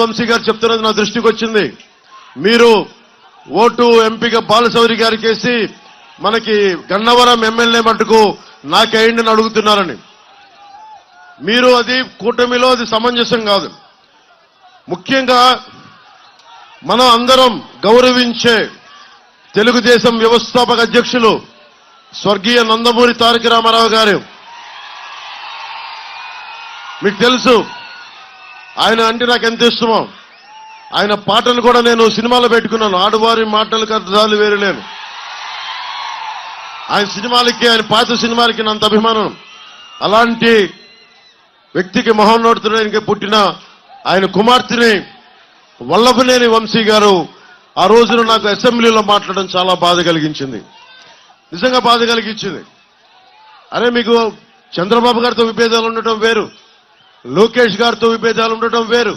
వంశీ గారు చెప్తున్నది నా దృష్టికి వచ్చింది. మీరు ఓటు ఎంపీగా బాలశౌరి గారికి వేసి మనకి గన్నవరం ఎమ్మెల్యే మటుకు నాకేయండి అని అడుగుతున్నారని. మీరు అది కూటమిలో అది సమంజసం కాదు. ముఖ్యంగా మనం అందరం గౌరవించే తెలుగుదేశం వ్యవస్థాపక అధ్యక్షులు స్వర్గీయ నందమూరి తారక రామారావు గారు, మీకు తెలుసు ఆయన అంటే నాకు ఎంత ఇష్టమో. ఆయన పాటలు కూడా నేను సినిమాలో పెట్టుకున్నాను. ఆడవారి మాటలకు అర్థాలు వేరు లేను. ఆయన సినిమాలకి, ఆయన పాత సినిమాలకి నంత అభిమానం. అలాంటి వ్యక్తికి మహోన్నతుడానికి పుట్టిన ఆయన కుమార్తెని వల్లభనేని వంశీ గారు ఆ రోజున నాకు అసెంబ్లీలో మాట్లాడడం చాలా బాధ కలిగించింది. నిజంగా బాధ కలిగించింది. అరే, మీకు చంద్రబాబు గారితో విభేదాలు ఉండటం వేరు, లోకేష్ గారితో విభేదాలు ఉండటం వేరు,